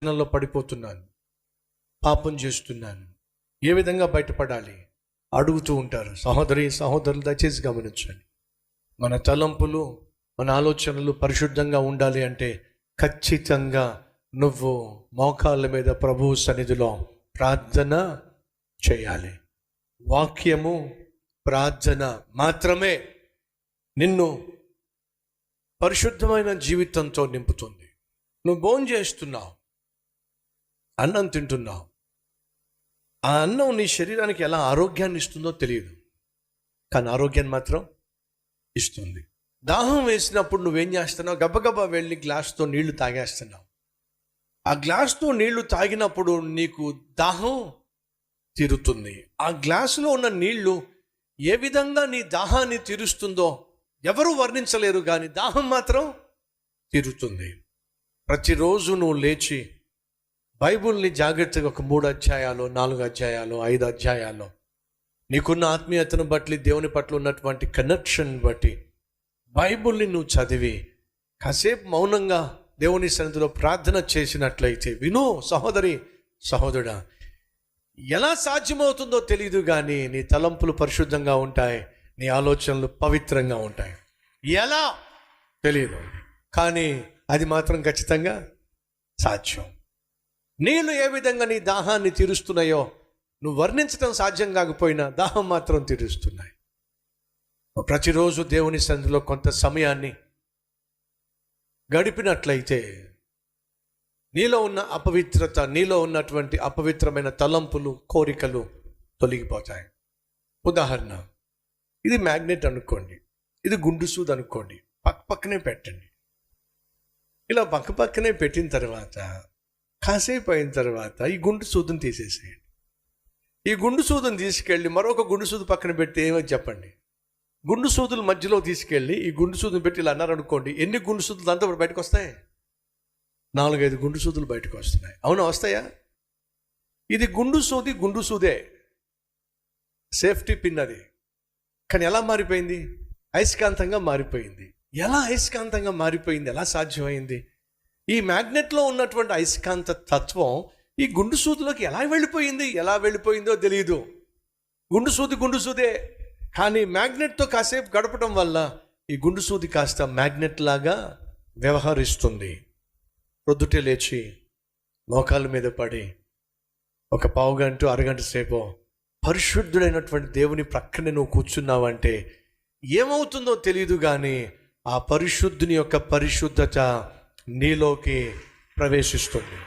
ఆలోచనల్లో పడిపోతున్నాను, పాపం చేస్తున్నాను, ఏ విధంగా బయటపడాలి అడుగుతూ ఉంటారు. సహోదరులు దయచేసి గమనించండి. మన తలంపులు, మన ఆలోచనలు పరిశుద్ధంగా ఉండాలి అంటే ఖచ్చితంగా నువ్వు మోకాళ్ళ మీద ప్రభువు సన్నిధిలో ప్రార్థన చేయాలి. వాక్యము, ప్రార్థన మాత్రమే నిన్ను పరిశుద్ధమైన జీవితంతో నింపుతుంది. నువ్వు భోజనం చేస్తున్నావు, అన్నం తింటున్నావు, ఆ అన్నం నీ శరీరానికి ఎలా ఆరోగ్యాన్ని ఇస్తుందో తెలియదు, కానీ ఆరోగ్యాన్ని మాత్రం ఇస్తుంది. దాహం వేసినప్పుడు నువ్వేం చేస్తున్నావు? గబగబా వెళ్ళి గ్లాస్తో నీళ్లు తాగేస్తున్నావు. ఆ గ్లాస్తో నీళ్లు తాగినప్పుడు నీకు దాహం తీరుతుంది. ఆ గ్లాసులో ఉన్న నీళ్లు ఏ విధంగా నీ దాహాన్ని తీరుస్తుందో ఎవరు వర్ణించలేరు, కానీ దాహం మాత్రం తీరుతుంది. ప్రతిరోజు నువ్వు లేచి బైబుల్ని జాగ్రత్తగా ఒక 3 అధ్యాయాలు, 4 అధ్యాయాలు, 5 అధ్యాయాలు నీకున్న ఆత్మీయతను బట్టి, దేవుని పట్ల ఉన్నటువంటి కనెక్షన్ బట్టి బైబుల్ని నువ్వు చదివి కాసేపు మౌనంగా దేవుని సన్నిధిలో ప్రార్థన చేసినట్లయితే, విను సహోదరి సహోదరుడా, ఎలా సాధ్యమవుతుందో తెలియదు, కానీ నీ తలంపులు పరిశుద్ధంగా ఉంటాయి, నీ ఆలోచనలు పవిత్రంగా ఉంటాయి. ఎలా తెలియదు, కానీ అది మాత్రం ఖచ్చితంగా సాధ్యం. నీళ్ళు ఏ విధంగా నీ దాహాన్ని తీరుస్తున్నాయో నువ్వు వర్ణించడం సాధ్యం కాకపోయినా దాహం మాత్రం తీరుస్తున్నాయి. ప్రతిరోజు దేవుని సన్నిధిలో కొంత సమయాన్ని గడిపినట్లయితే నీలో ఉన్న అపవిత్రత, నీలో ఉన్నటువంటి అపవిత్రమైన తలంపులు, కోరికలు తొలగిపోతాయి. ఉదాహరణ, ఇది మ్యాగ్నెట్ అనుకోండి, ఇది గుండు సూది అనుకోండి, పక్కనే పెట్టండి. ఇలా పక్కనే పెట్టిన తర్వాత కాసేపు అయిన తర్వాత ఈ గుండు సూదుని తీసేసేయండి. ఈ గుండు సూదుని తీసుకెళ్ళి మరొక గుండు సూది పక్కన పెడితే ఏమని చెప్పండి? గుండు సూదుల మధ్యలో తీసుకెళ్ళి ఈ గుండు సూదుని పెట్టి ఇలా అన్నారనుకోండి, ఎన్ని గుండు సూదులు దాంతో బయటకు వస్తాయి? 4-5 గుండు సూదులు బయటకు వస్తున్నాయి. అవునా, వస్తాయా? ఇది గుండు సూదే, సేఫ్టీ పిన్ అది. కానీ ఎలా మారిపోయింది? అయస్కాంతంగా మారిపోయింది. ఎలా అయస్కాంతంగా మారిపోయింది? ఎలా సాధ్యమైంది? ఈ మ్యాగ్నెట్లో ఉన్నటువంటి అయస్కాంత తత్వం ఈ గుండు సూదిలోకి ఎలా వెళ్ళిపోయిందో తెలియదు. గుండు సూదే, కానీ మ్యాగ్నెట్తో కాసేపు గడపడం వల్ల ఈ గుండు సూది కాస్త మ్యాగ్నెట్ లాగా వ్యవహరిస్తుంది. ప్రొద్దుటే లేచి మోకాళ్ళ మీద పడి ఒక పావుగంట, అరగంట సేపు పరిశుద్ధుడైనటువంటి దేవుని ప్రక్కనే నువ్వు కూర్చున్నావంటే ఏమవుతుందో తెలియదు, కానీ ఆ పరిశుద్ధుని యొక్క పరిశుద్ధత నీలోకి ప్రవేశిస్తుంది.